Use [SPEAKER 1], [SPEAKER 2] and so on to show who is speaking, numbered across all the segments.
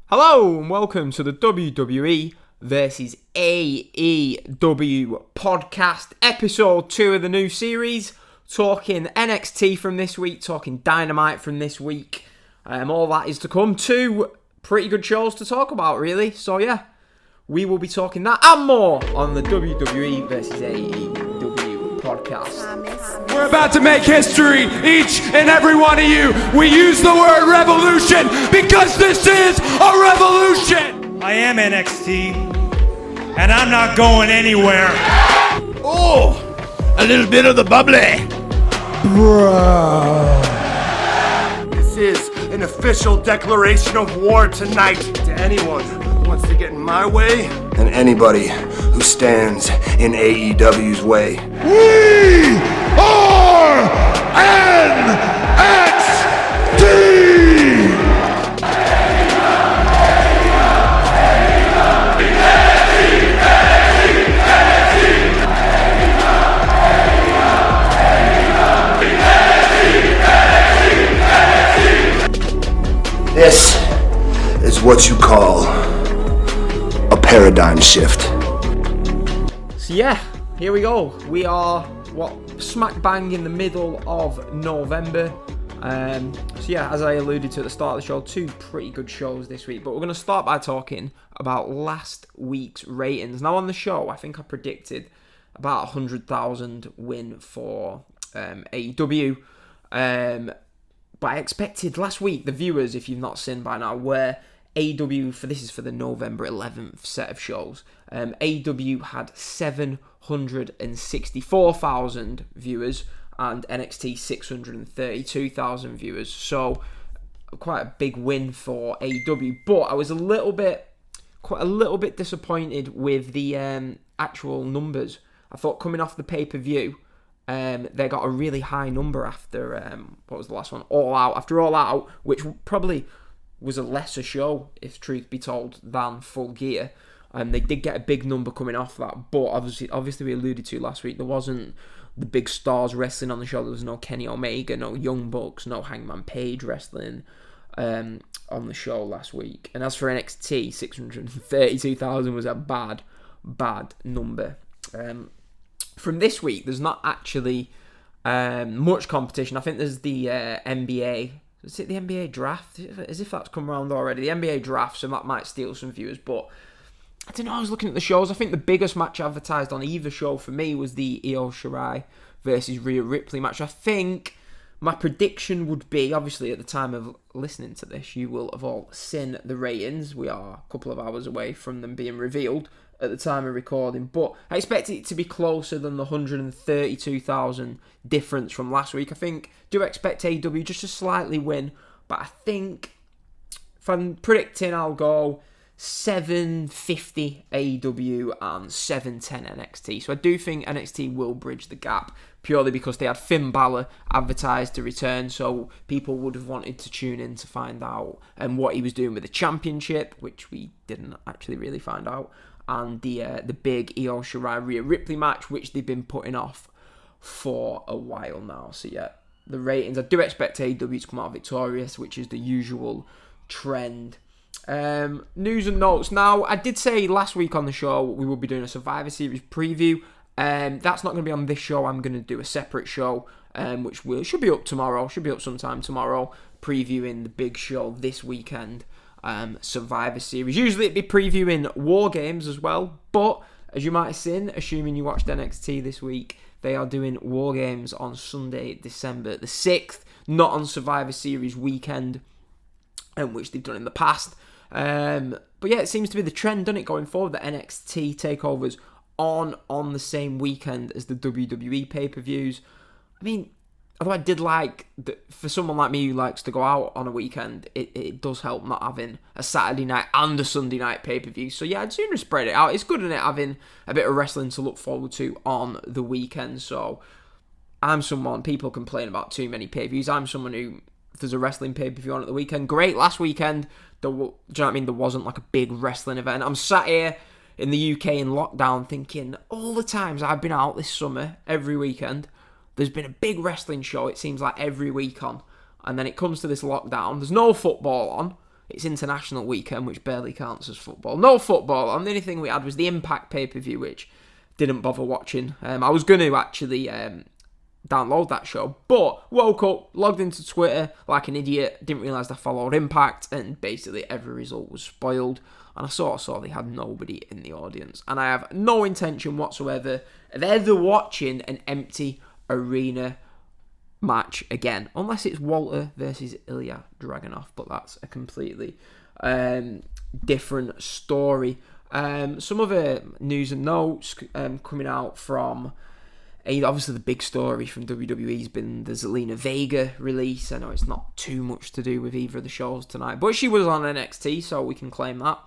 [SPEAKER 1] Hello and welcome to the WWE versus AEW podcast, episode 2 of the new series. Talking NXT from this week, talking Dynamite from this week. All that is to come. 2 pretty good shows to talk about, really. So yeah, we will be talking that and more on the WWE versus AEW podcast.
[SPEAKER 2] We're about to make history, each and every one of you. We use the word revolution because this is a revolution.
[SPEAKER 3] I am NXT, and I'm not going anywhere.
[SPEAKER 4] Oh, a little bit of the bubbly.
[SPEAKER 2] Bro.
[SPEAKER 4] This is an official declaration of war tonight to anyone who wants to get in my way and anybody who stands in AEW's way.
[SPEAKER 2] We are NXT!
[SPEAKER 4] This is what you call a paradigm shift.
[SPEAKER 1] So yeah, here we go. We are, smack bang in the middle of November. So yeah, as I alluded to at the start of the show, 2 pretty good shows this week. But we're going to start by talking about last week's ratings. Now on the show, I think I predicted about 100,000 win for AEW. But I expected last week, the viewers, if you've not seen by now, where AEW, this is for the November 11th set of shows, AEW had 764,000 viewers and NXT 632,000 viewers. So quite a big win for AEW. But I was quite a little bit disappointed with the actual numbers. I thought coming off the pay-per-view, they got a really high number after, what was the last one? All Out. After All Out, which probably was a lesser show, if truth be told, than Full Gear. They did get a big number coming off that, but obviously we alluded to last week, there wasn't the big stars wrestling on the show. There was no Kenny Omega, no Young Bucks, no Hangman Page wrestling on the show last week. And as for NXT, 632,000 was a bad number. From this week, there's not actually much competition. I think there's the NBA. Is it the NBA draft? As if that's come around already. The NBA draft, so that might steal some viewers. But I don't know, I was looking at the shows. I think the biggest match advertised on either show for me was the Io Shirai versus Rhea Ripley match. I think my prediction would be, obviously at the time of listening to this, you will have all seen the ratings. We are a couple of hours away from them being revealed at the time of recording, but I expect it to be closer than the 132,000 difference from last week. I do expect AEW just to slightly win, but I think if I'm predicting, I'll go 750 AEW and 710 NXT. So I do think NXT will bridge the gap purely because they had Finn Balor advertised to return, so people would have wanted to tune in to find out what he was doing with the championship, which we didn't actually really find out. And the big Io Shirai Rhea Ripley match, which they've been putting off for a while now. So yeah, the ratings, I do expect AEW to come out victorious, which is the usual trend. News and notes. Now, I did say last week on the show we will be doing a Survivor Series preview. That's not going to be on this show. I'm going to do a separate show, which should be up tomorrow. Should be up sometime tomorrow, previewing the big show this weekend. Survivor Series. Usually it'd be previewing War Games as well, but as you might have seen, assuming you watched NXT this week, they are doing War Games on Sunday, December the 6th, not on Survivor Series weekend, which they've done in the past. But yeah, it seems to be the trend, doesn't it, going forward, that NXT takeovers on the same weekend as the WWE pay-per-views. I mean, although I did like, for someone like me who likes to go out on a weekend, it does help not having a Saturday night and a Sunday night pay-per-view. So yeah, I'd sooner spread it out. It's good, isn't it, having a bit of wrestling to look forward to on the weekend. So I'm someone, people complain about too many pay-per-views. I'm someone who, if there's a wrestling pay-per-view on at the weekend, great. Last weekend, do you know what I mean? There wasn't like a big wrestling event. I'm sat here in the UK in lockdown thinking, all the times I've been out this summer, every weekend, there's been a big wrestling show, it seems like every week on. And then it comes to this lockdown, there's no football on, it's international weekend, which barely counts as football. No football. And the only thing we had was the Impact pay-per-view, which didn't bother watching. I was going to actually download that show, but woke up, logged into Twitter like an idiot, didn't realise I followed Impact, and basically every result was spoiled. And I sort of saw they had nobody in the audience. And I have no intention whatsoever of ever watching an empty arena match again, unless it's Walter versus Ilya Dragunov, but that's a completely different story. Some other news and notes coming out from, obviously the big story from WWE has been the Zelina Vega release. I know it's not too much to do with either of the shows tonight, but she was on NXT, so we can claim that.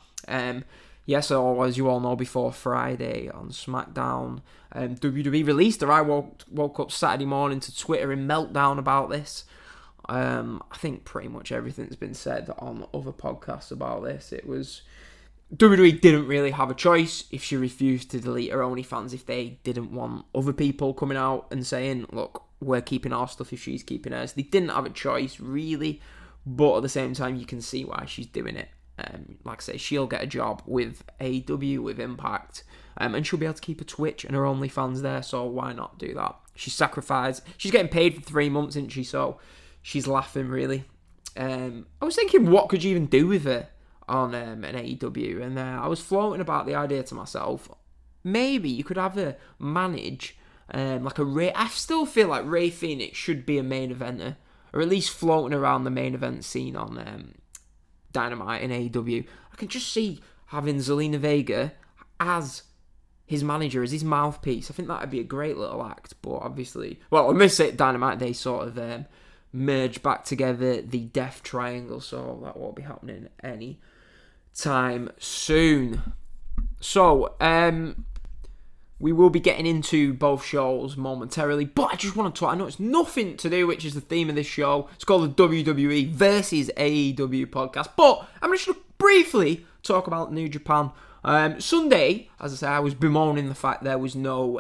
[SPEAKER 1] So as you all know, before Friday on SmackDown, WWE released her. I woke up Saturday morning to Twitter in meltdown about this. I think pretty much everything's been said on other podcasts about this. It was, WWE didn't really have a choice if she refused to delete her OnlyFans, if they didn't want other people coming out and saying, look, we're keeping our stuff if she's keeping hers. They didn't have a choice, really, but at the same time, you can see why she's doing it. Like I say, she'll get a job with AEW, with Impact, and she'll be able to keep a Twitch and her OnlyFans there, so why not do that? She's sacrificed. She's getting paid for 3 months, isn't she? So she's laughing, really. I was thinking, what could you even do with her on an AEW? And I was floating about the idea to myself, maybe you could have her manage like a Ray. I still feel like Ray Phoenix should be a main eventer, or at least floating around the main event scene on Dynamite and AEW. I can just see having Zelina Vega as his manager, as his mouthpiece. I think that would be a great little act, but obviously, well, I must say Dynamite, they sort of merge back together the Death Triangle, so that won't be happening any time soon. So, we will be getting into both shows momentarily, but I just want to talk, I know it's nothing to do, which is the theme of this show. It's called the WWE versus AEW podcast, but I'm just going to briefly talk about New Japan. Sunday, as I say, I was bemoaning the fact there was no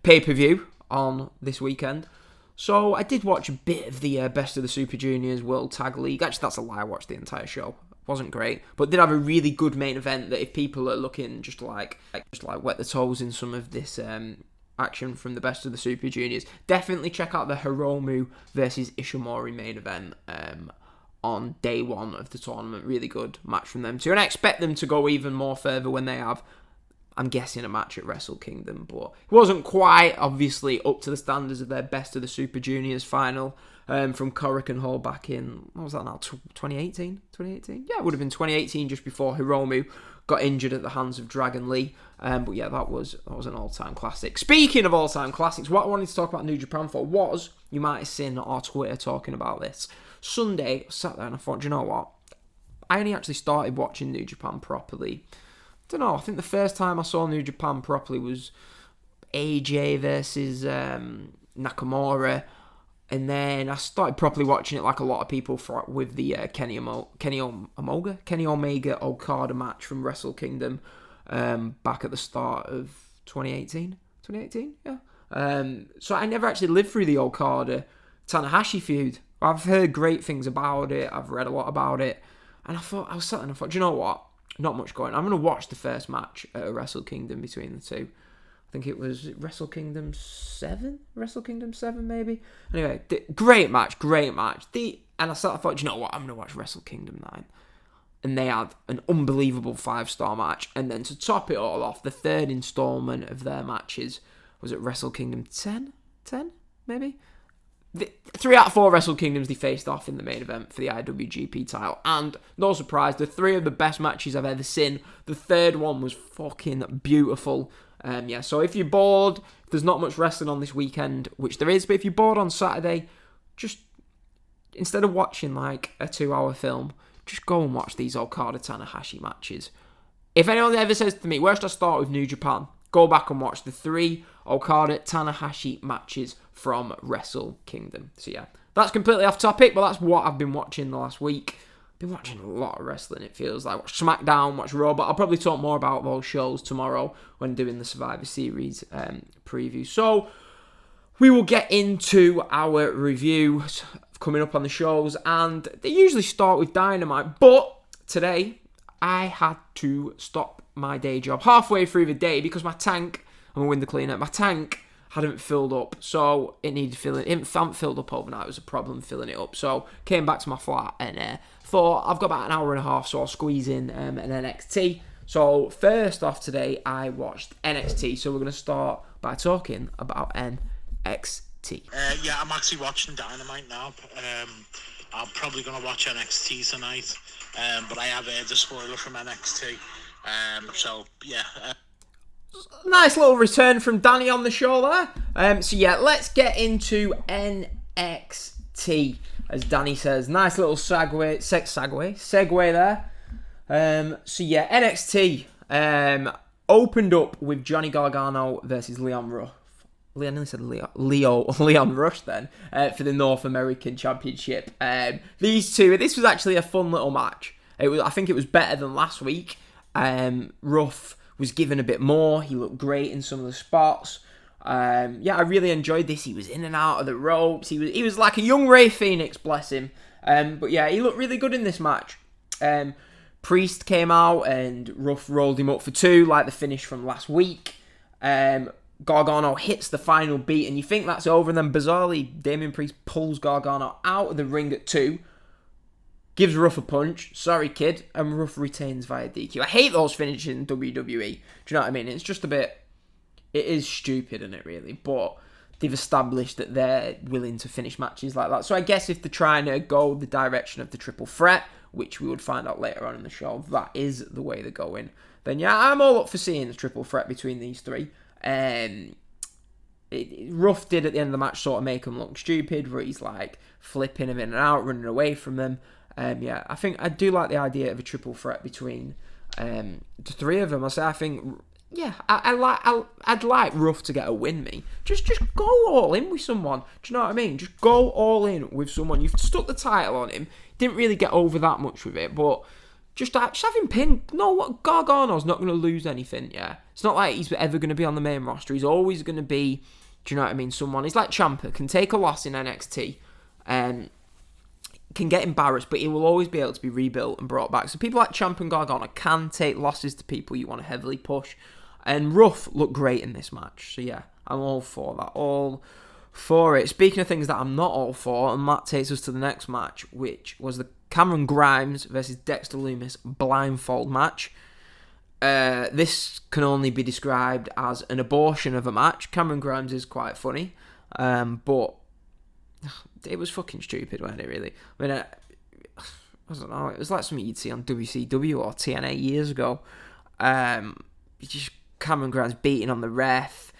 [SPEAKER 1] pay-per-view on this weekend. So I did watch a bit of the Best of the Super Juniors World Tag League. Actually, that's a lie, I watched the entire show. Wasn't great, but did have a really good main event that if people are looking just like wet the toes in some of this action from the Best of the Super Juniors, definitely check out the Hiromu versus Ishimori main event on day one of the tournament. Really good match from them too, and I expect them to go even more further when they have, I'm guessing, a match at Wrestle Kingdom, but it wasn't quite, obviously, up to the standards of their Best of the Super Juniors final from Korakuen Hall back in, what was that now, 2018? 2018? Yeah, it would have been 2018, just before Hiromu got injured at the hands of Dragon Lee. But yeah, that was an all-time classic. Speaking of all-time classics, what I wanted to talk about New Japan for was, you might have seen our Twitter talking about this, Sunday, I sat there and I thought, do you know what? I only actually started watching New Japan properly. I don't know, I think the first time I saw New Japan properly was AJ versus Nakamura, and then I started properly watching it like a lot of people with the Kenny Omega Okada match from Wrestle Kingdom back at the start of 2018. 2018, yeah. So I never actually lived through the Okada Tanahashi feud. I've heard great things about it, I've read a lot about it, and I was sat there and I thought, do you know what? Not much going on. I'm going to watch the first match at Wrestle Kingdom between the two. I think it was Wrestle Kingdom 7? Wrestle Kingdom 7, maybe? Anyway, great match. And I thought, you know what? I'm going to watch Wrestle Kingdom 9. And they had an unbelievable 5-star match. And then to top it all off, the third installment of their matches was at Wrestle Kingdom 10? 10, maybe? 3 out of 4 Wrestle Kingdoms they faced off in the main event for the IWGP title, and no surprise, the 3 of the best matches I've ever seen. The third one was fucking beautiful. So if you're bored, if there's not much wrestling on this weekend, which there is, but if you're bored on Saturday, just instead of watching like a 2-hour film, just go and watch these Okada Tanahashi matches. If anyone ever says to me, where should I start with New Japan? Go back and watch the 3 Okada Tanahashi matches from Wrestle Kingdom. So yeah, that's completely off topic, but that's what I've been watching the last week. I've been watching a lot of wrestling, it feels like. Watch SmackDown, watch Raw, but I'll probably talk more about those shows tomorrow when doing the Survivor Series preview. So we will get into our review. coming up on the shows, and they usually start with Dynamite, but today I had to stop my day job halfway through the day because my tank, I'm a window cleaner, my tank hadn't filled up, so it needed filling. It hadn't filled up overnight. It was a problem filling it up, so came back to my flat and thought I've got about an hour and a half, so I'll squeeze in an NXT. So first off today, I watched NXT, so we're going to start by talking about NXT.
[SPEAKER 5] Yeah, I'm actually watching Dynamite now. I'm probably going to watch NXT tonight, but I have heard the spoiler from NXT. So, yeah.
[SPEAKER 1] Nice little return from Danny on the show there. So, yeah, let's get into NXT, as Danny says. Nice little segue there. So, yeah, NXT opened up with Johnny Gargano versus Leon Ruff. Leon Rush then for the North American Championship. These two, this was actually a fun little match. I think it was better than last week. Ruff was given a bit more. He looked great in some of the spots. Yeah, I really enjoyed this. He was in and out of the ropes. He was like a young Ray Phoenix, bless him. But yeah, he looked really good in this match. Priest came out and Ruff rolled him up for 2, like the finish from last week. Gargano hits the final beat, and you think that's over, and then bizarrely, Damian Priest pulls Gargano out of the ring at 2, gives Ruff a punch, sorry kid, and Ruff retains via DQ. I hate those finishes in WWE, do you know what I mean? It's just a bit, it is stupid, isn't it, really? But they've established that they're willing to finish matches like that. So I guess if they're trying to go the direction of the triple threat, which we would find out later on in the show, that is the way they're going, then yeah, I'm all up for seeing the triple threat between these three. Ruff did at the end of the match sort of make him look stupid, where he's like flipping him in and out, running away from them. Yeah, I think I do like the idea of a triple threat between the three of them. I think, yeah, I'd like Ruff to get a win. Just go all in with someone. Do you know what I mean? Just go all in with someone. You've stuck the title on him. Didn't really get over that much with it, but just have him pinned. No, what, Gargano's not going to lose anything, yeah. It's not like he's ever going to be on the main roster. He's always going to be, do you know what I mean, someone. He's like Ciampa, can take a loss in NXT, can get embarrassed, but he will always be able to be rebuilt and brought back. So people like Ciampa and Gargano can take losses to people you want to heavily push. And Ruff looked great in this match. So yeah, I'm all for that. All for it. Speaking of things that I'm not all for, and that takes us to the next match, which was the Cameron Grimes versus Dexter Lumis blindfold match. This can only be described as an abortion of a match. Cameron Grimes is quite funny, but it was fucking stupid, wasn't it, really? I mean, I don't know, it was like something you'd see on WCW or TNA years ago. Just Cameron Grimes beating on the ref.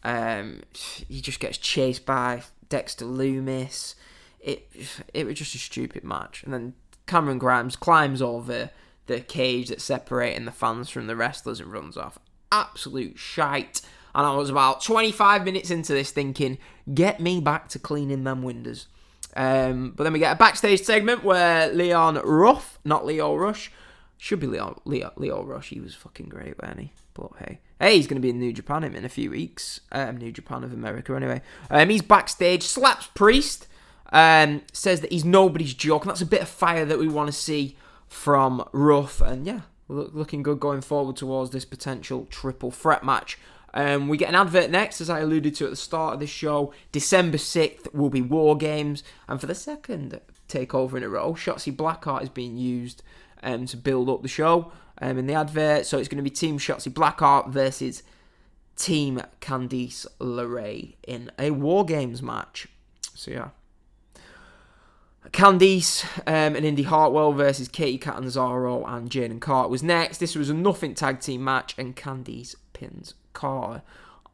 [SPEAKER 1] He just gets chased by Dexter Lumis. It was just a stupid match. And then Cameron Grimes climbs over the cage that's separating the fans from the wrestlers and runs off. Absolute shite. And I was about 25 minutes into this thinking, get me back to cleaning them windows. But then we get a backstage segment where Leon Ruff, not Leo Rush, should be Leo Rush. He was fucking great, wasn't he? But hey, he's going to be in New Japan in a few weeks. New Japan of America, anyway. He's backstage, slaps Priest, says that he's nobody's joke, and that's a bit of fire that we want to see from Ruff. And yeah, looking good going forward towards this potential triple threat match. We get an advert next, as I alluded to at the start of this show. December 6th will be War Games, and for the second takeover in a row, Shotzi Blackheart is being used to build up the show in the advert. So it's going to be Team Shotzi Blackheart versus Team Candice LeRae in a War Games match. So yeah, Candice and Indy Hartwell versus Katie Catanzaro and Jaden Carter was next. This was a nothing tag team match, and Candice pins Carter.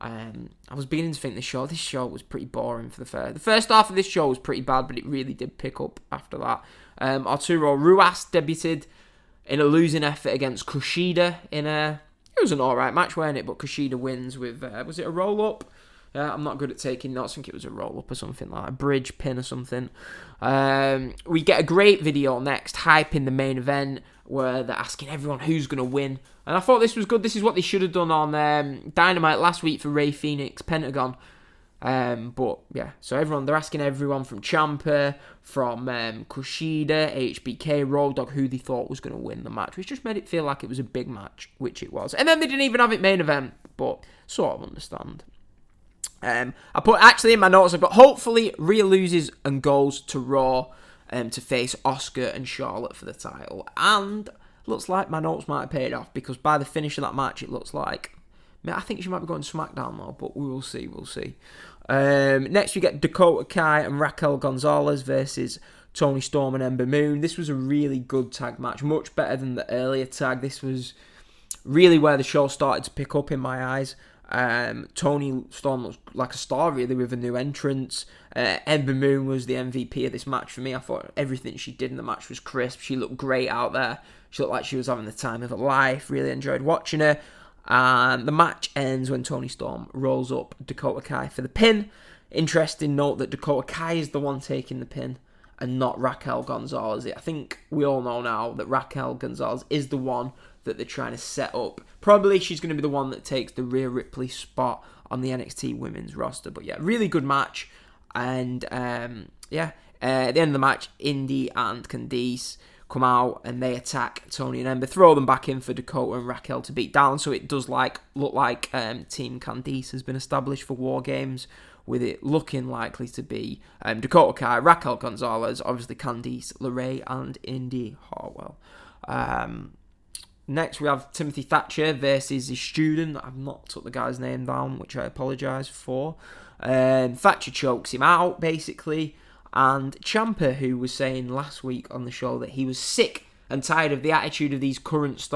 [SPEAKER 1] I was beginning to think this show was pretty boring for the first half of this show was pretty bad, but it really did pick up after that. Arturo Ruas debuted in a losing effort against Kushida it was an alright match, wasn't it? But Kushida wins with, was it a roll-up? I'm not good at taking notes. I think it was a roll-up or something like a bridge pin or something. We get a great video next, hyping the main event, where they're asking everyone who's going to win. And I thought this was good. This is what they should have done on Dynamite last week for Ray Phoenix, Pentagon. But yeah, so they're asking everyone from Ciampa, from Kushida, HBK, Road Dogg, who they thought was going to win the match, which just made it feel like it was a big match, which it was. And then they didn't even have it main event, but sort of understand. I put actually in my notes, I've got hopefully Rhea loses and goes to Raw to face Asuka and Charlotte for the title. And looks like my notes might have paid off, because by the finish of that match, it looks like, I think she might be going to SmackDown though, but we will see. Next we get Dakota Kai and Raquel Gonzalez versus Toni Storm and Ember Moon. This was a really good tag match, much better than the earlier tag. This was really where the show started to pick up in my eyes. Toni Storm looks like a star really with a new entrance. Ember Moon was the MVP of this match for me. I thought everything she did in the match was crisp. She looked great out there. She looked like she was having the time of her life. Really enjoyed watching her. And the match ends when Toni Storm rolls up Dakota Kai for the pin. Interesting note that Dakota Kai is the one taking the pin and not Raquel Gonzalez. I think we all know now that Raquel Gonzalez is the one that they're trying to set up. Probably she's going to be the one that takes the Rhea Ripley spot on the NXT women's roster. But yeah, really good match. And at the end of the match, Indy and Candice come out and they attack Toni and Ember, throw them back in for Dakota and Raquel to beat down. So it does look like Team Candice has been established for War Games, with it looking likely to be Dakota Kai, Raquel Gonzalez, obviously Candice LeRae, and Indy Hartwell. Next we have Timothy Thatcher versus his student. I've not took the guy's name down, which I apologise for. Thatcher chokes him out, basically. And Ciampa, who was saying last week on the show that he was sick and tired of the attitude of these current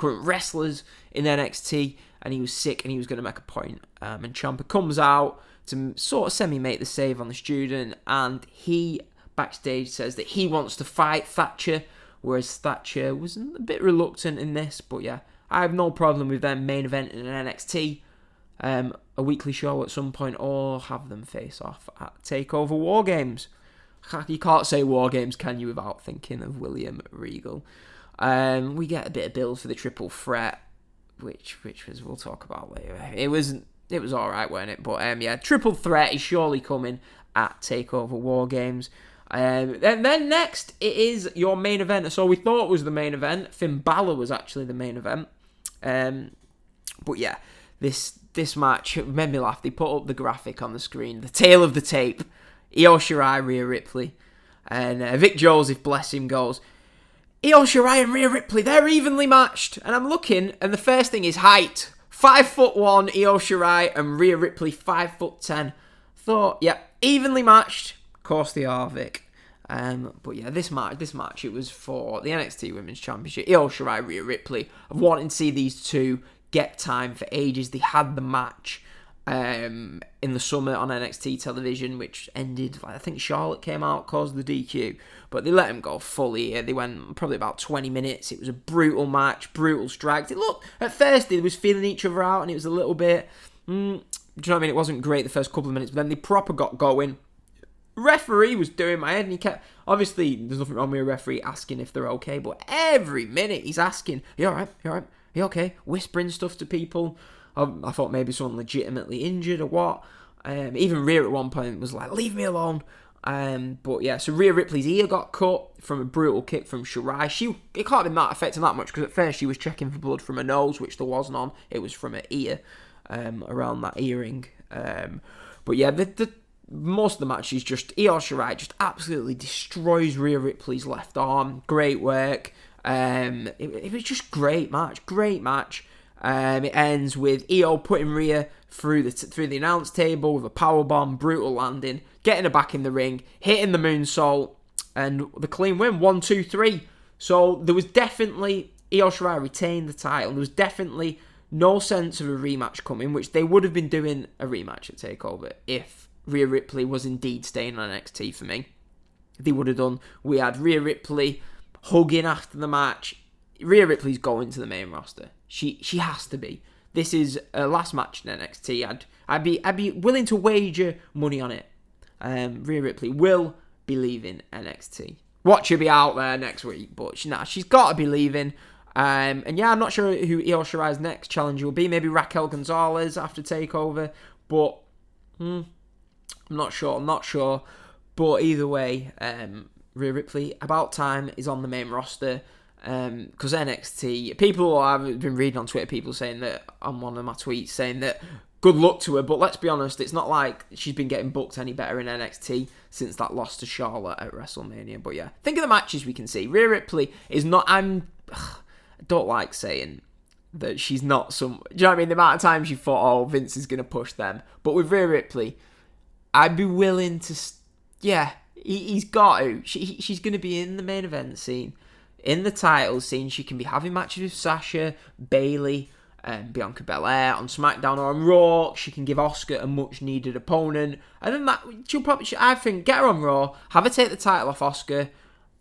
[SPEAKER 1] wrestlers in NXT, and he was sick and he was going to make a point. And Ciampa comes out to sort of semi-make the save on the student, and he backstage says that he wants to fight Thatcher, whereas Thatcher was a bit reluctant in this. But yeah, I have no problem with them main event in an NXT. A weekly show at some point, or have them face off at TakeOver War Games. You can't say War Games, can you, without thinking of William Regal. We get a bit of build for the triple threat, which was we'll talk about later. It was alright, wasn't it? But triple threat is surely coming at TakeOver War Games. And then next, it is your main event. So we thought it was the main event. Finn Balor was actually the main event. But yeah, this match made me laugh. They put up the graphic on the screen, the tail of the tape. Io Shirai, Rhea Ripley, and Vic Joseph, bless him, goes, Io Shirai and Rhea Ripley, they're evenly matched. And I'm looking, and the first thing is height. 5'1", Io Shirai, and Rhea Ripley 5'10". Thought, yeah, evenly matched. Of course they are, Vic. But yeah, this match, it was for the NXT Women's Championship. Io Shirai, Rhea Ripley. I've wanted to see these two get time for ages. They had the match in the summer on NXT television, which ended, I think Charlotte came out, caused the DQ, but they let him go fully. They went probably about 20 minutes. It was a brutal match, brutal strikes. It looked, at first they was feeling each other out, and it was a little bit, do you know what I mean? It wasn't great the first couple of minutes, but then they proper got going. Referee was doing my head, and he kept, obviously there's nothing wrong with a referee asking if they're okay, but every minute he's asking, you alright? You okay? Whispering stuff to people. I thought maybe someone legitimately injured or what. Even Rhea at one point was like, leave me alone. But yeah, so Rhea Ripley's ear got cut from a brutal kick from Shirai. It can't have been that affecting that much, because at first she was checking for blood from her nose, which there wasn't on. It was from her ear, around that earring. But yeah, most of the match is just Io Shirai just absolutely destroys Rhea Ripley's left arm. Great work. It was just great match. It ends with Io putting Rhea through the announce table with a powerbomb, brutal landing, getting her back in the ring, hitting the moonsault, and the clean win, 1-2-3. So there was definitely, Io Shirai retained the title. There was definitely no sense of a rematch coming, which they would have been doing a rematch at TakeOver if Rhea Ripley was indeed staying on NXT for me. They would have done. We had Rhea Ripley hugging after the match. Rhea Ripley's going to the main roster. She has to be. This is her last match in NXT. I'd be willing to wager money on it. Rhea Ripley will be leaving NXT. Watch her be out there next week, but she's got to be leaving. And yeah, I'm not sure who Io Shirai's next challenger will be. Maybe Raquel Gonzalez after TakeOver, but I'm not sure. But either way, Rhea Ripley, about time, is on the main roster. Because NXT, people, I've been reading on Twitter, people saying that, on one of my tweets, saying that good luck to her, but let's be honest, it's not like she's been getting booked any better in NXT since that loss to Charlotte at WrestleMania. But yeah, think of the matches we can see. Rhea Ripley is not, I don't like saying that she's not some, do you know what I mean? The amount of times you thought, oh, Vince is going to push them. But with Rhea Ripley, I'd be willing to, he's got to. She's going to be in the main event scene, in the title scene. She can be having matches with Sasha, Bayley, Bianca Belair on SmackDown or on Raw. She can give Asuka a much needed opponent, and then she'll probably, I think, get her on Raw, have her take the title off Asuka,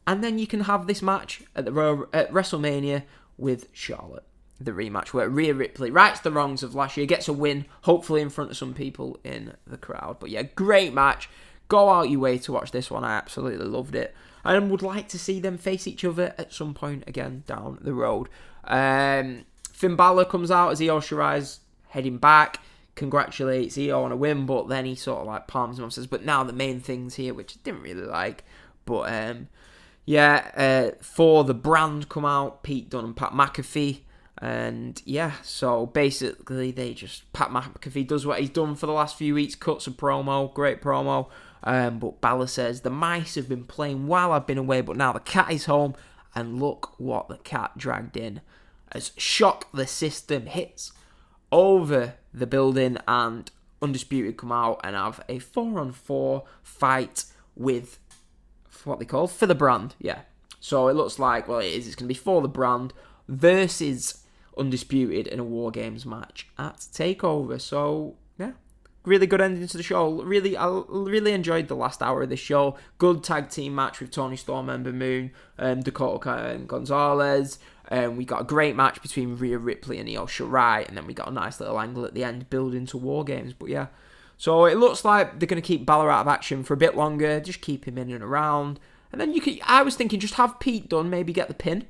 [SPEAKER 1] and then you can have this match at WrestleMania with Charlotte, the rematch where Rhea Ripley rights the wrongs of last year, gets a win, hopefully in front of some people in the crowd. But yeah, great match. Go out your way to watch this one. I absolutely loved it. And would like to see them face each other at some point again down the road. Finn Balor comes out as Io Shirai's heading back, congratulates Io on a win, but then he sort of like palms him off, says, but now the main thing's here, which I didn't really like. But for the brand come out, Pete Dunne and Pat McAfee. And yeah, so basically Pat McAfee does what he's done for the last few weeks, cuts a promo, great promo. But Balor says, the mice have been playing while I've been away, but now the cat is home, and look what the cat dragged in. As Shock the System hits over the building, and Undisputed come out and have a 4-on-4 fight with what they call for the brand. Yeah, so it looks like, well, it's going to be for the brand versus Undisputed in a War Games match at TakeOver. So yeah, really good ending to the show. I really enjoyed the last hour of the show. Good tag team match with Tony Storm, Ember Moon, Dakota Kai and Gonzalez. We got a great match between Rhea Ripley and Io Shirai, and then we got a nice little angle at the end building to War Games. But yeah, so it looks like they're going to keep Balor out of action for a bit longer, just keep him in and around. And then I was thinking, just have Pete Dunne maybe get the pin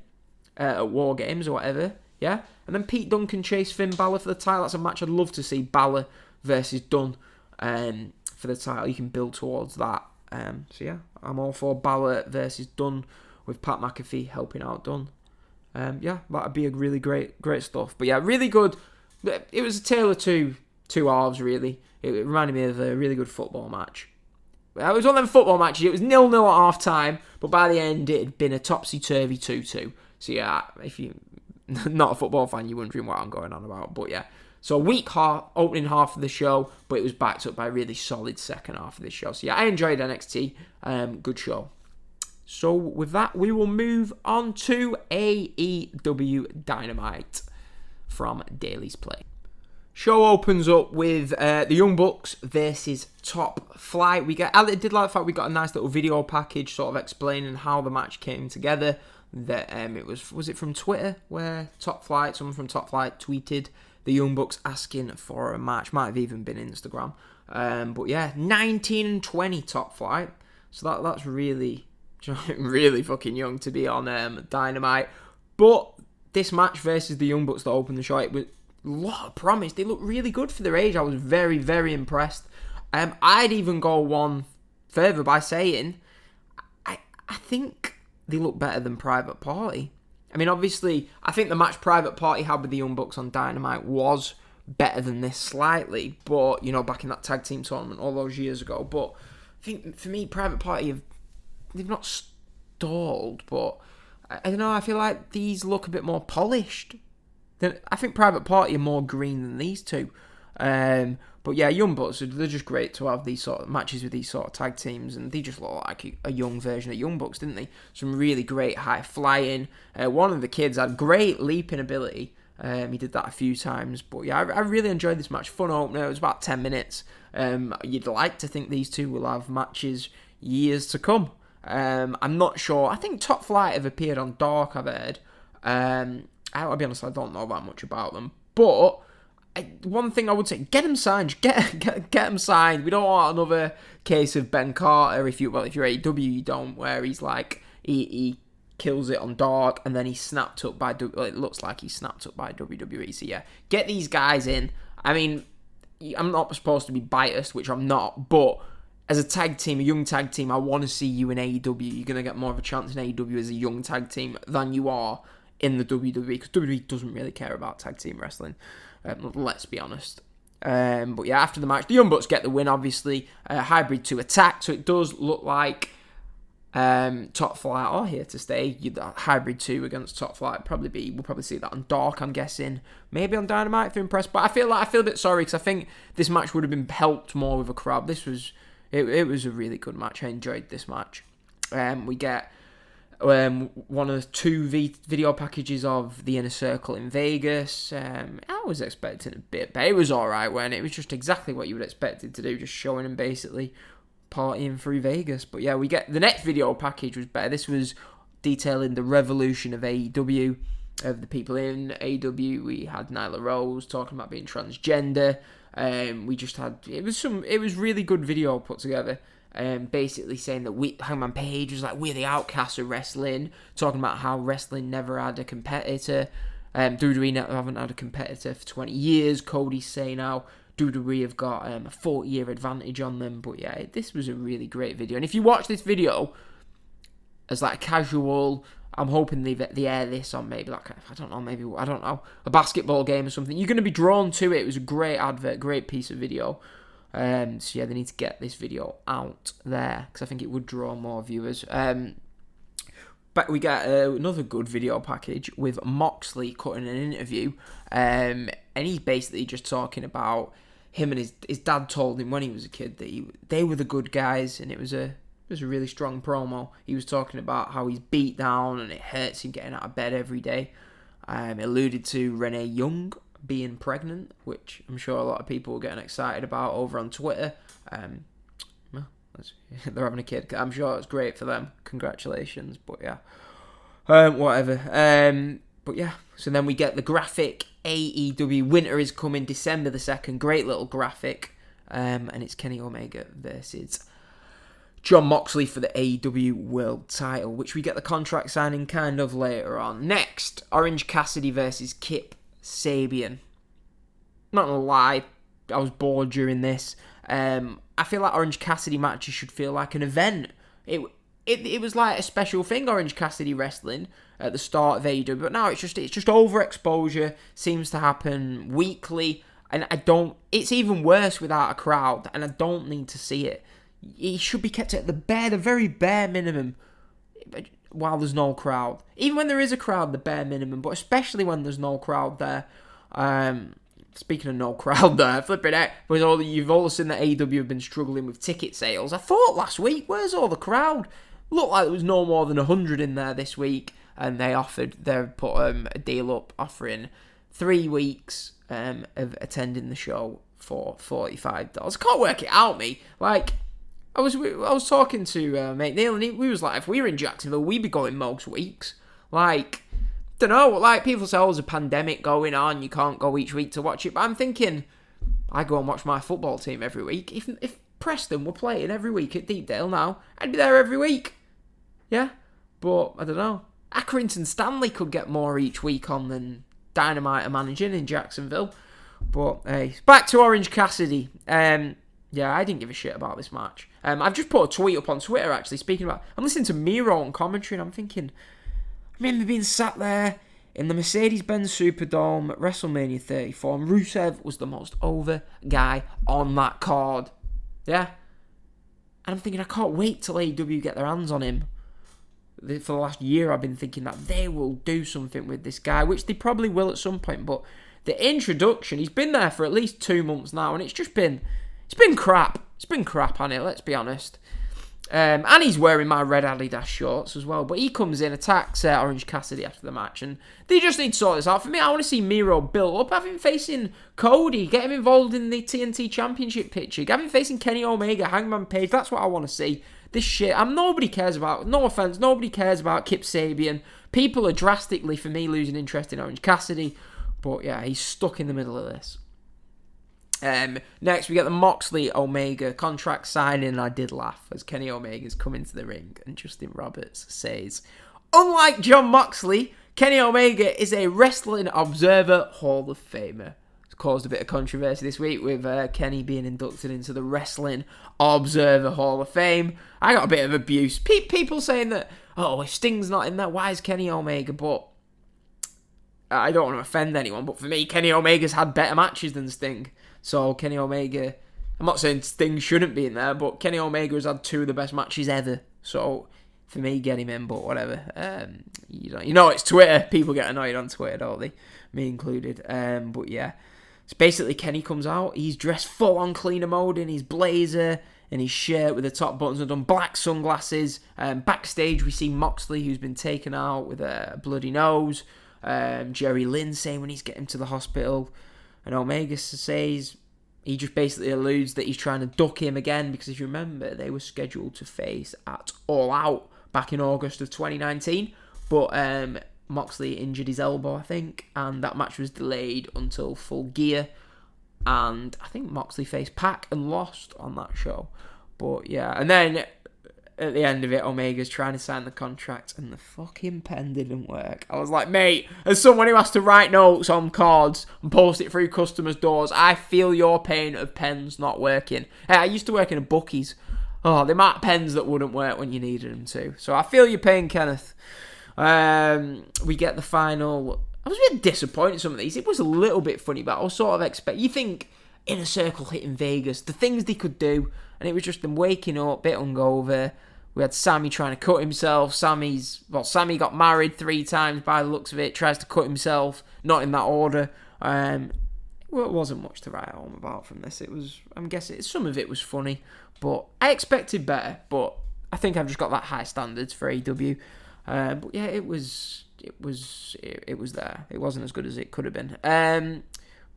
[SPEAKER 1] at War Games or whatever, yeah? And then Pete Dunne can chase Finn Balor for the title. That's a match I'd love to see, Balor versus Dunne for the title. You can build towards that. So yeah, I'm all for Balor versus Dunne with Pat McAfee helping out Dunne. That'd be a really great stuff. But yeah, really good. It was a tale of two halves, really. It reminded me of a really good football match. It was one of them football matches. It was 0-0 at half time, but by the end it had been a topsy-turvy 2-2. So yeah, if you're not a football fan, you're wondering what I'm going on about. But yeah, so weak opening half of the show, but it was backed up by a really solid second half of the show. So yeah, I enjoyed NXT. Good show. So with that, we will move on to AEW Dynamite from Daily's Play. Show opens up with the Young Bucks versus Top Flight. I did like the fact we got a nice little video package sort of explaining how the match came together. That it was it from Twitter where someone from Top Flight tweeted the Young Bucks asking for a match. Might have even been Instagram. But yeah, 19-20 Top Flight. So that's really fucking young to be on Dynamite. But this match versus the Young Bucks that opened the show, it was a lot of promise. They look really good for their age. I was very, very impressed. I'd even go one further by saying I think they look better than Private Party. I mean, obviously, I think the match Private Party had with the Young Bucks on Dynamite was better than this slightly, but, you know, back in that tag team tournament all those years ago. But I think, for me, Private Party, they've not stalled, but I don't know, I feel like these look a bit more polished. I think Private Party are more green than these two. But yeah, Young Bucks, they're just great to have these sort of matches with these sort of tag teams, and they just look like a young version of Young Bucks, didn't they? Some really great high flying. One of the kids had great leaping ability. He did that a few times. But yeah, I really enjoyed this match. Fun opener. It was about 10 minutes. You'd like to think these two will have matches years to come. I'm not sure. I think Top Flight have appeared on Dark, I've heard. I'll be honest, I don't know that much about them. But one thing I would say, get them signed. Get them signed. We don't want another case of Ben Carter. If you're AEW, you don't, where he's like, he kills it on Dark, and then he's snapped up by, it looks like he's snapped up by WWE. So yeah, get these guys in. I mean, I'm not supposed to be biased, which I'm not, but as a tag team, a young tag team, I want to see you in AEW. You're going to get more of a chance in AEW as a young tag team than you are in the WWE, because WWE doesn't really care about tag team wrestling. Let's be honest. But yeah, after the match, the Young Bucks get the win, obviously. Hybrid 2 attack, so it does look like Top Flight are here to stay. Hybrid 2 against Top Flight we'll probably see that on Dark, I'm guessing. Maybe on Dynamite if they're impressed. But I feel a bit sorry, because I think this match would have been helped more with a crowd. It was a really good match. I enjoyed this match. We get one of the 2 video packages of the Inner Circle in Vegas. I was expecting a bit, but it was alright when it was just exactly what you would expect it to do, just showing them basically partying through Vegas. But yeah, we get the next video package was better. This was detailing the revolution of AEW, of the people in AEW. We had Nyla Rose talking about being transgender. We just had it was really good video put together. Basically saying that Hangman Page was like, we're the outcasts of wrestling, talking about how wrestling never had a competitor. WWE haven't had a competitor for 20 years. Cody's saying now WWE have got a 40-year advantage on them. But yeah, this was a really great video. And if you watch this video as like a casual, I'm hoping they air this on maybe like, a basketball game or something. You're going to be drawn to it. It was a great advert, great piece of video. So yeah, they need to get this video out there, because I think it would draw more viewers. But we get another good video package with Moxley cutting an interview, and he's basically just talking about him and his dad told him when he was a kid that they were the good guys, and it was a really strong promo. He was talking about how he's beat down and it hurts him getting out of bed every day. Alluded to Renee Young being pregnant, which I'm sure a lot of people were getting excited about over on Twitter. They're having a kid. I'm sure it's great for them. Congratulations. But yeah, whatever. But yeah, so then we get the graphic. AEW Winter is coming December the 2nd. Great little graphic. And it's Kenny Omega versus Jon Moxley for the AEW World title, which we get the contract signing kind of later on. Next, Orange Cassidy versus Kip Sabian. Not gonna lie, I was bored during this. I feel like Orange Cassidy matches should feel like an event. It was like a special thing, Orange Cassidy wrestling at the start of AEW, but now it's just overexposure. Seems to happen weekly, and it's even worse without a crowd, and I don't need to see it. He should be kept at the very bare minimum while there's no crowd. Even when there is a crowd, the bare minimum, but especially when there's no crowd there. Speaking of no crowd there, flipping out, you've all seen that AEW have been struggling with ticket sales. I thought last week, where's all the crowd? Looked like there was no more than 100 in there this week, and they put a deal up offering 3 weeks of attending the show for $45. I can't work it out, me. Like, I was talking to mate Neil, and we was like, if we were in Jacksonville, we'd be going most weeks. Like, don't know, like people say, there's a pandemic going on, you can't go each week to watch it, but I'm thinking, I go and watch my football team every week. If Preston were playing every week at Deepdale now, I'd be there every week. Yeah, but I don't know. Accrington Stanley could get more each week on than Dynamite are managing in Jacksonville. But hey, back to Orange Cassidy. Yeah, I didn't give a shit about this match. I've just put a tweet up on Twitter, actually, speaking about... I'm listening to Miro on commentary, and I'm thinking... I remember being sat there in the Mercedes-Benz Superdome at WrestleMania 34, and Rusev was the most over guy on that card. Yeah? And I'm thinking, I can't wait till AEW get their hands on him. For the last year, I've been thinking that they will do something with this guy, which they probably will at some point, but the introduction, he's been there for at least 2 months now, and it's been crap. It's been crap on it, let's be honest. And he's wearing my red Adidas shorts as well. But he comes in, attacks Orange Cassidy after the match. And they just need to sort this out. For me, I want to see Miro build up. Have him facing Cody. Get him involved in the TNT Championship picture. Have him facing Kenny Omega, Hangman Page. That's what I want to see. This shit, nobody cares about, no offense, nobody cares about Kip Sabian. People are drastically, for me, losing interest in Orange Cassidy. But yeah, he's stuck in the middle of this. Next, we get the Moxley Omega contract signing, and I did laugh as Kenny Omega's come into the ring, and Justin Roberts says, unlike Jon Moxley, Kenny Omega is a Wrestling Observer Hall of Famer. It's caused a bit of controversy this week with Kenny being inducted into the Wrestling Observer Hall of Fame. I got a bit of abuse. People saying that, oh, if Sting's not in there, why is Kenny Omega? But I don't want to offend anyone, but for me, Kenny Omega's had better matches than Sting. So Kenny Omega, I'm not saying Sting shouldn't be in there, but Kenny Omega has had 2 of the best matches ever. So for me, get him in, but whatever. You know, it's Twitter. People get annoyed on Twitter, don't they? Me included. But yeah, it's basically Kenny comes out. He's dressed full on cleaner mode in his blazer and his shirt with the top buttons undone, black sunglasses. Backstage, we see Moxley, who's been taken out with a bloody nose. Jerry Lynn saying when he's getting to the hospital, and Omega says, he just basically alludes that he's trying to duck him again, because if you remember, they were scheduled to face at All Out back in August of 2019, but Moxley injured his elbow, I think, and that match was delayed until Full Gear, and I think Moxley faced Pac and lost on that show. But yeah, and then at the end of it, Omega's trying to sign the contract, and the fucking pen didn't work. I was like, mate, as someone who has to write notes on cards and post it through customers' doors, I feel your pain of pens not working. Hey, I used to work in a bookies. Oh, the amount of pens that wouldn't work when you needed them to. So I feel your pain, Kenneth. We get the final. I was a bit disappointed in some of these. It was a little bit funny, but I was sort of you think Inner Circle hitting Vegas, the things they could do, and it was just them waking up, bit hungover. We had Sammy trying to cut himself. Sammy got married 3 times by the looks of it, tries to cut himself, not in that order. Well, it wasn't much to write home about from this. I'm guessing some of it was funny, but I expected better, but I think I've just got that high standards for AEW. But yeah, it was there. It wasn't as good as it could have been.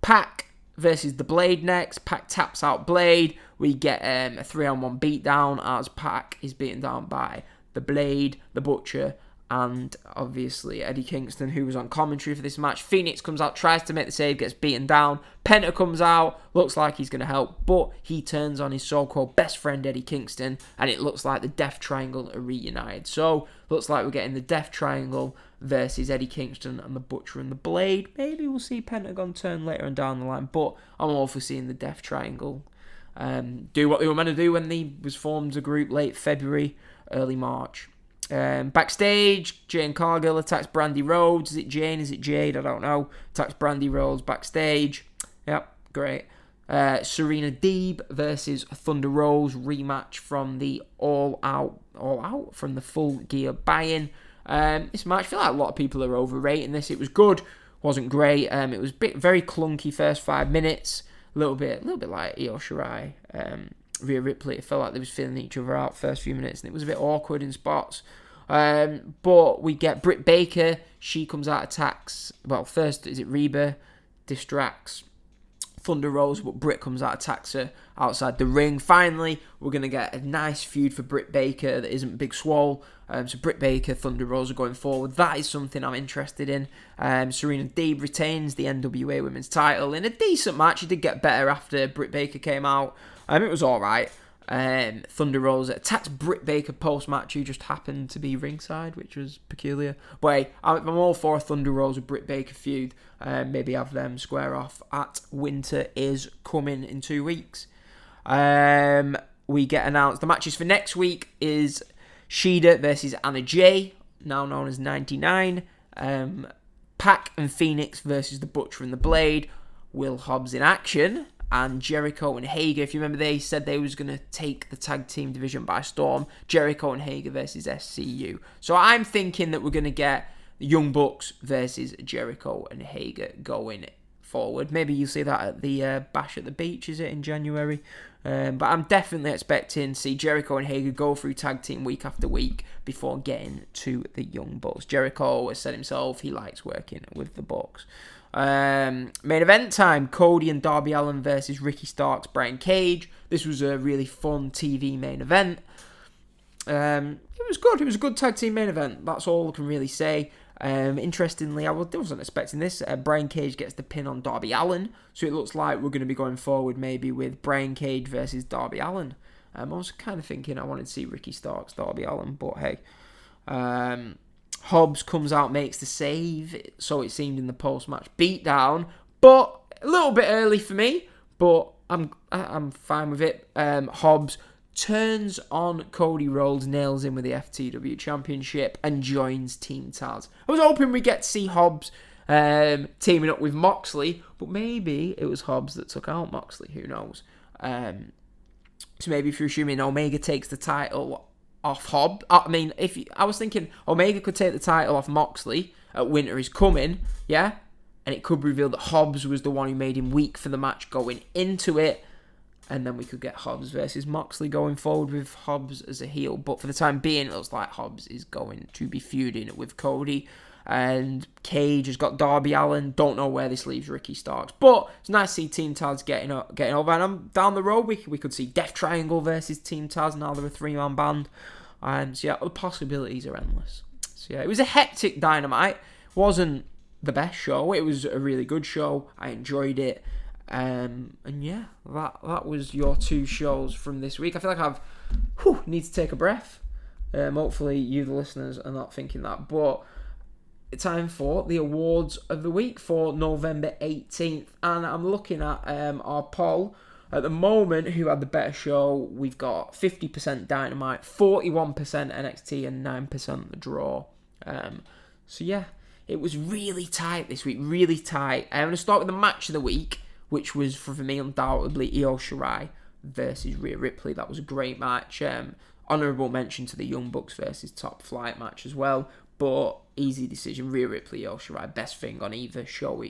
[SPEAKER 1] Pac versus the Blade next. Pac taps out Blade. We get a 3-on-1 beatdown as Pac is beaten down by the Blade, the Butcher, and obviously Eddie Kingston, who was on commentary for this match. Phoenix comes out, tries to make the save, gets beaten down. Penta comes out, looks like he's going to help, but he turns on his so-called best friend Eddie Kingston, and it looks like the Death Triangle are reunited. So, looks like we're getting the Death Triangle versus Eddie Kingston and the Butcher and the Blade. Maybe we'll see Pentagon turn later on down the line, but I'm all for seeing the Death Triangle do what they were meant to do when they was formed as a group late February, early March. Backstage, Jane Cargill attacks Brandy Rhodes. Is it Jane? Is it Jade? I don't know. Attacks Brandy Rhodes backstage. Yep, great. Serena Deeb versus Thunder Rose rematch from the All Out from the Full Gear buy-in. This match, I feel like a lot of people are overrating this. It was good, wasn't great. It was very clunky first 5 minutes. A little bit like Io Shirai, Rhea Ripley. It felt like they was feeling each other out first few minutes, and it was a bit awkward in spots. But we get Britt Baker. She comes out, attacks. Well, first is it Reba distracts Thunder Rose, but Britt comes out, attacks her outside the ring. Finally, we're going to get a nice feud for Britt Baker that isn't Big Swole. So Britt Baker, Thunder Rose are going forward. That is something I'm interested in. Serena Deeb retains the NWA Women's title in a decent match. It did get better after Britt Baker came out. It was alright. Thunder Rose attacks Britt Baker post-match, who just happened to be ringside, which was peculiar. But hey, I'm all for a Thunder Rose and Britt Baker feud. Maybe have them square off at Winter is Coming in 2 weeks. We get announced. The matches for next week is Shida versus Anna Jay, now known as 99. Pac and Phoenix versus the Butcher and the Blade. Will Hobbs in action. And Jericho and Hager, if you remember, they said they was going to take the tag team division by storm. Jericho and Hager versus SCU. So I'm thinking that we're going to get the Young Bucks versus Jericho and Hager going forward. Maybe you'll see that at the Bash at the Beach, is it, in January? But I'm definitely expecting to see Jericho and Hager go through tag team week after week before getting to the Young Bucks. Jericho has said himself he likes working with the Bucks. Main event time, Cody and Darby Allin versus Ricky Starks, Brian Cage. This was a really fun TV main event. It was good. It was a good tag team main event. That's all I can really say. Interestingly, I wasn't expecting this. Brian Cage gets the pin on Darby Allin, so it looks like we're going to be going forward maybe with Brian Cage versus Darby Allin. I was kind of thinking I wanted to see Ricky Starks, Darby Allin, but hey. Hobbs comes out, makes the save, so it seemed in the post-match beatdown, but A little bit early for me, but I'm fine with it. Hobbs turns on Cody Rhodes, nails him with the FTW Championship, and joins Team Taz. I was hoping we'd get to see Hobbs teaming up with Moxley, but maybe it was Hobbs that took out Moxley. Who knows? So maybe if you're assuming Omega takes the title off Hobbs, I was thinking Omega could take the title off Moxley at Winter is Coming, yeah, and it could reveal that Hobbs was the one who made him weak for the match going into it, and then we could get Hobbs versus Moxley going forward with Hobbs as a heel. But for the time being, it looks like Hobbs is going to be feuding with Cody. And Cage has got Darby Allin. Don't know where this leaves Ricky Starks. But it's nice to see Team Taz getting over. And down the road, we could see Death Triangle versus Team Taz. Now they're a 3-man band. So yeah, the possibilities are endless. So yeah, it was a hectic Dynamite. Wasn't the best show. It was a really good show. I enjoyed it. And yeah, that was your 2 shows from this week. I feel like need to take a breath. Hopefully you, the listeners, are not thinking that. But time for the awards of the week for November 18th. And I'm looking at our poll. At the moment, who had the better show? We've got 50% Dynamite, 41% NXT, and 9% the draw. So yeah, it was really tight this week, really tight. I'm going to start with the match of the week, which was, for me, undoubtedly Io Shirai versus Rhea Ripley. That was a great match. Honourable mention to the Young Bucks versus Top Flight match as well. But easy decision, Rhea Ripley, Io Shirai, best thing on either show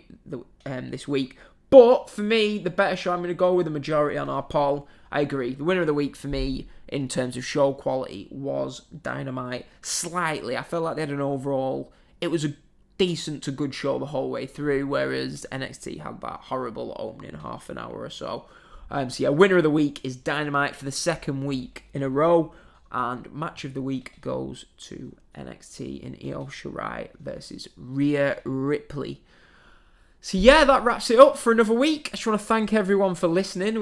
[SPEAKER 1] this week. But for me, the better show, I'm going to go with the majority on our poll. I agree. The winner of the week for me, in terms of show quality, was Dynamite. Slightly. I felt like they had an overall... It was a decent to good show the whole way through, whereas NXT had that horrible opening half an hour or so. So yeah, winner of the week is Dynamite for the second week in a row. And match of the week goes to NXT in Io Shirai versus Rhea Ripley. So yeah, that wraps it up for another week. I just want to thank everyone for listening.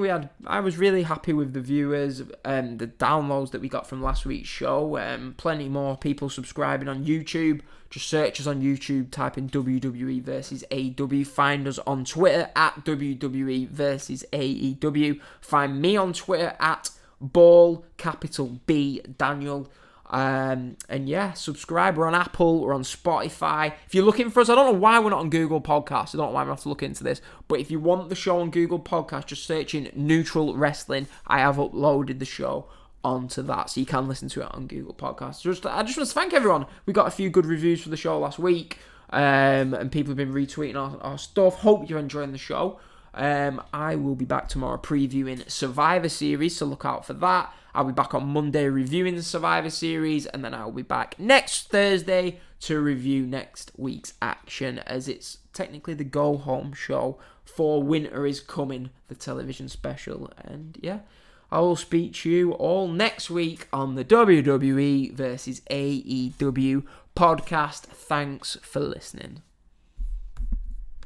[SPEAKER 1] I was really happy with the viewers and the downloads that we got from last week's show. Plenty more people subscribing on YouTube. Just search us on YouTube, type in WWE versus AEW. Find us on Twitter at WWE versus AEW. Find me on Twitter at Ball, capital B, Daniel. And yeah, subscribe. We're on Apple, we're on Spotify. If you're looking for us, I don't know why we're not on Google Podcasts. I don't know why I'm going to have to look into this. But if you want the show on Google Podcasts, just search in Neutral Wrestling. I have uploaded the show onto that, so you can listen to it on Google Podcasts. I just want to thank everyone. We got a few good reviews for the show last week, and people have been retweeting our stuff. Hope you're enjoying the show. I will be back tomorrow previewing Survivor Series, so look out for that. I'll be back on Monday reviewing the Survivor Series, and then I'll be back next Thursday to review next week's action, as it's technically the go-home show for Winter is Coming, the television special. And yeah, I will speak to you all next week on the WWE versus AEW podcast. Thanks for listening.